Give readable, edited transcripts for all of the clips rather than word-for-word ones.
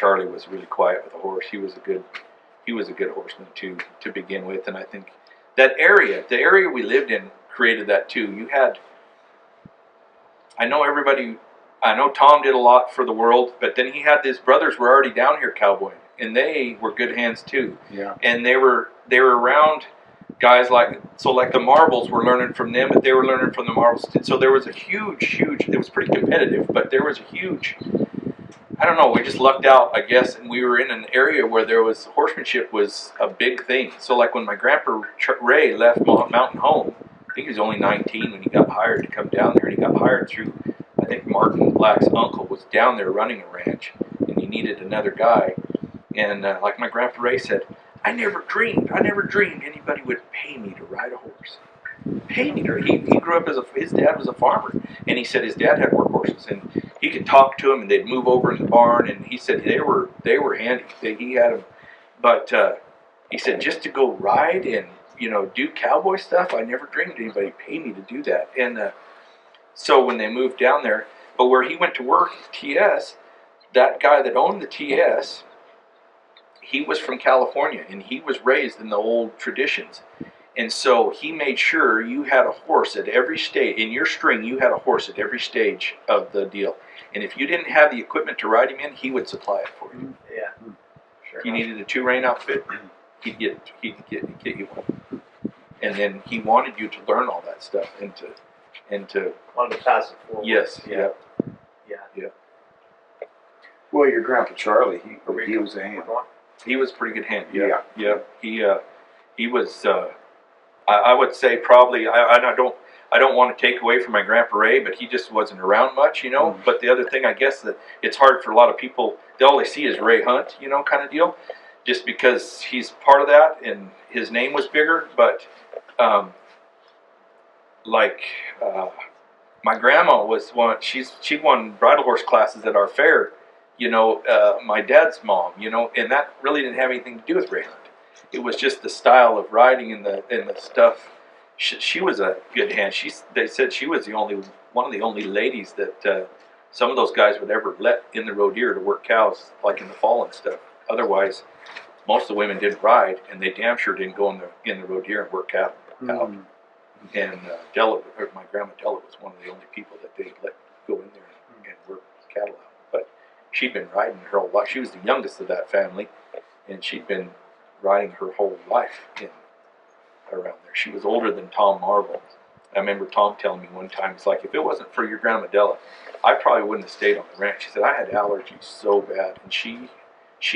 Charly was really quiet with a horse. He was a good horseman to begin with, and I think that area, the area we lived in, created that too. You had, I know Tom did a lot for the world, but then he had his brothers were already down here cowboying, and they were good hands too. Yeah. And they were around guys like the Marbles were learning from them, but they were learning from the Marbles. So there was a huge. It was pretty competitive, but there was a huge. I don't know. We just lucked out, I guess, and we were in an area where there was horsemanship was a big thing. So like when my grandpa Ray left Mountain Home, I think he was only 19 when he got hired to come down there, and he got hired through. I think Martin Black's uncle was down there running a ranch, and he needed another guy. And like my grandpa Ray said, I never dreamed anybody would pay me to ride a horse. Pay me to. He grew up his dad was a farmer, and he said his dad had work horses, and he could talk to them, and they'd move over in the barn, and he said they were handy. He had them, but he said just to go ride and do cowboy stuff, I never dreamed anybody pay me to do that. And so when they moved down there, but where he went to work, TS, that guy that owned the TS, he was from California, and he was raised in the old traditions. And so he made sure you had a horse at every stage. In your string, you had a horse at every stage of the deal. And if you didn't have the equipment to ride him in, he would supply it for you. Yeah, sure. If you needed a 2-rein outfit, he'd get you one. And then he wanted you to learn all that stuff and to wanted to pass it forward. Yes, yeah. Well, your grandpa Charly, he was a hand. He was a pretty good hand. Yeah. He was. I would say probably. I don't want to take away from my grandpa Ray, but he just wasn't around much, Mm-hmm. But the other thing, I guess, that it's hard for a lot of people. All they see is Ray Hunt, kind of deal, just because he's part of that and his name was bigger. But my grandma was one. She won bridle horse classes at our fair. My dad's mom. And that really didn't have anything to do with Ray Hunt. It was just the style of riding and the stuff. She was a good hand. They said she was one of the only ladies that some of those guys would ever let in the rodeer to work cows, like in the fall and stuff. Otherwise, most of the women didn't ride, and they damn sure didn't go in the rodeer and work cattle out. And my grandma Della was one of the only people that they let go in there and work cattle out. But she'd been riding her whole life. She was the youngest of that family, and she'd been riding her whole life around there. She was older than Tom Marvel. I remember Tom telling me one time, he's like, if it wasn't for your grandma Della, I probably wouldn't have stayed on the ranch. She said, I had allergies so bad, and she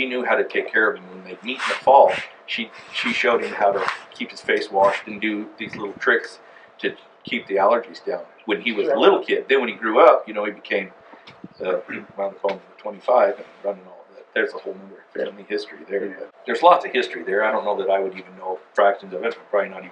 knew how to take care of him. When they'd meet in the fall, she showed him how to keep his face washed and do these little tricks to keep the allergies down when he was a little kid. Then when he grew up, he became around the phone at 25 and running all of that. There's a whole other family history there. But there's lots of history there. I don't know that I would even know fractions of it. I'm probably not even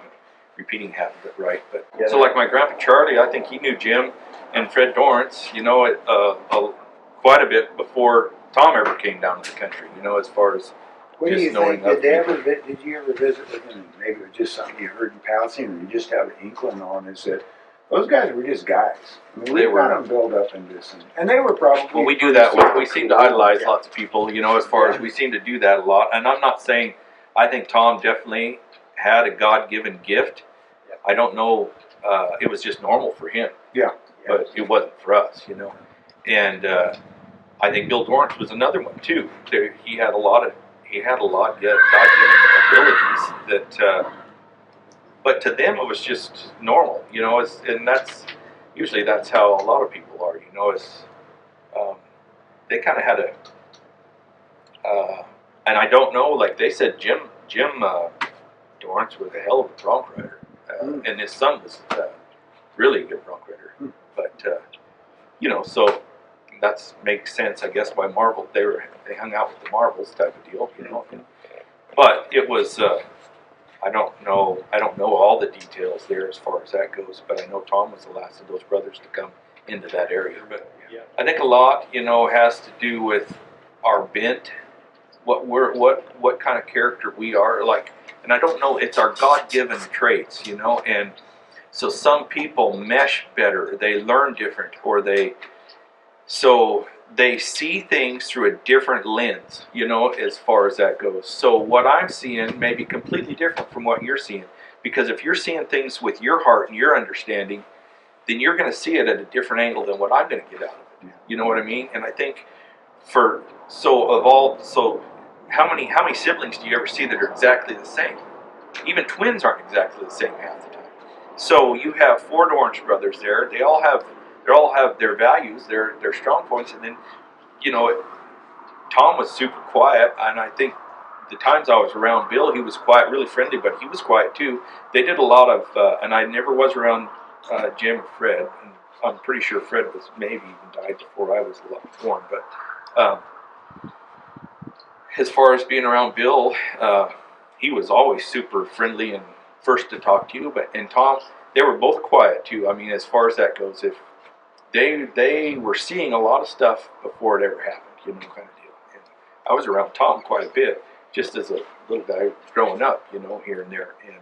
repeating half of it right. But so like my grandpa Charly, I think he knew Jim and Fred Dorrance, quite a bit before Tom ever came down to the country. As far as what do you think? Did you ever visit with them? Maybe it was just something you heard in passing, or you just have an inkling on is that those guys were just guys. I mean, we got them built up into this, and they were probably. Well, we do that. We seem to idolize lots of people. As far as we seem to do that a lot. And I'm not saying. I think Tom definitely had a God-given gift. I don't know. It was just normal for him. Yeah. But it wasn't for us. And I think Bill Dorrance was another one too. He had a lot of God-given abilities that. But to them, it was just normal, and that's how a lot of people are, they kind of had and I don't know, like they said, Jim Dorrance was a hell of a bronc rider, and his son was really a good bronc rider, but so that makes sense, I guess, why Marvel they hung out with the Marvels type of deal, but it was. I don't know all the details there as far as that goes, but I know Tom was the last of those brothers to come into that area. But I think a lot, has to do with our bent, what kind of character we are like, and I don't know. It's our God-given traits, and so some people mesh better, they learn different, or so they see things through a different lens, you know, as far as that goes. So what I'm seeing may be completely different from what you're seeing. Because if you're seeing things with your heart and your understanding, then you're going to see it at a different angle than what I'm going to get out of it. You know what I mean? And I think so how many siblings do you ever see that are exactly the same? Even twins aren't exactly the same half the time. So you have 4 Dorrance brothers there. They all have their values, their strong points, and then, you know, Tom was super quiet, and I think the times I was around Bill, he was quiet, really friendly, but he was quiet too. They did a lot of, and I never was around Jim or Fred, and I'm pretty sure Fred was maybe even died before I was born, but as far as being around Bill, he was always super friendly and first to talk to you, and Tom, they were both quiet too. I mean, as far as that goes, if they were seeing a lot of stuff before it ever happened, you know, kind of deal. And I was around Tom quite a bit, just as a little guy growing up, you know, here and there. And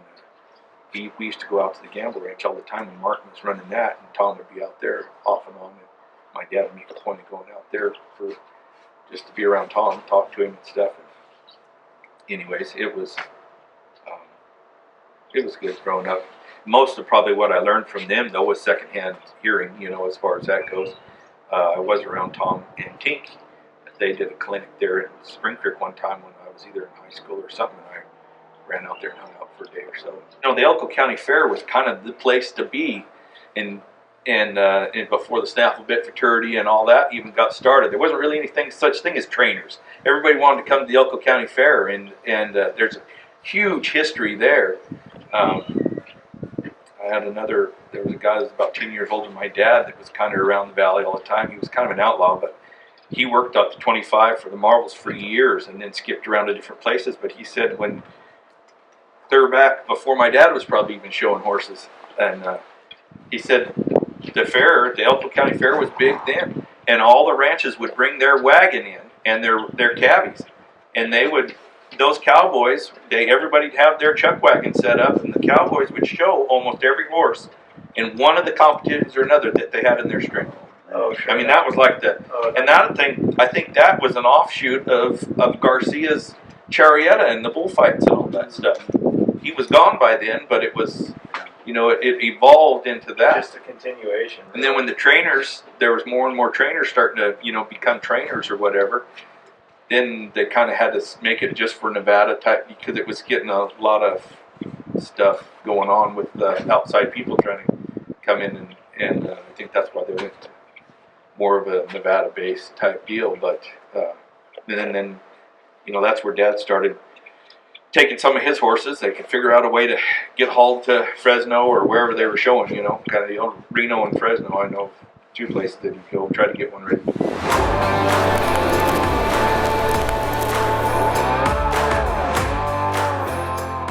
we used to go out to the gamble ranch all the time when Martin was running that, and Tom would be out there off and on. And my dad would make a point of going out there for just to be around Tom, talk to him and stuff. And anyways, it was good growing up. Most of probably what I learned from them, though, was secondhand hearing, you know, as far as that goes. I was around Tom and Tink. They did a clinic there in Spring Creek one time when I was either in high school or something, and I ran out there and hung out for a day or so. You know, the Elko County Fair was kind of the place to be, and before the Snaffle Bit Fraternity and all that even got started. There wasn't really such thing as trainers. Everybody wanted to come to the Elko County Fair, and there's a huge history there. There was a guy that was about 10 years older than my dad that was kind of around the valley all the time. He was kind of an outlaw, but he worked up to 25 for the Marvels for years and then skipped around to different places. But he said when they were back before my dad was probably even showing horses, and he said the Elko County Fair was big then, and all the ranches would bring their wagon in and their cabbies, and those cowboys, everybody'd have their chuck wagon set up, and the cowboys would show almost every horse in one of the competitions or another that they had in their string. Oh, sure. I mean, that was like I think that was an offshoot of Garcia's Charietta and the bullfights and all that stuff. He was gone by then, but it was, you know, it evolved into that. Just a continuation. And then when there was more and more trainers starting to, you know, become trainers or whatever, then they kind of had to make it just for Nevada type, because it was getting a lot of stuff going on with outside people trying to come in, and I think that's why they went to more of a Nevada-based type deal. But then you know, that's where Dad started taking some of his horses. They could figure out a way to get hauled to Fresno or wherever they were showing, you know, kind of the old Reno and Fresno. I know 2 places that he'd go try to get one ready.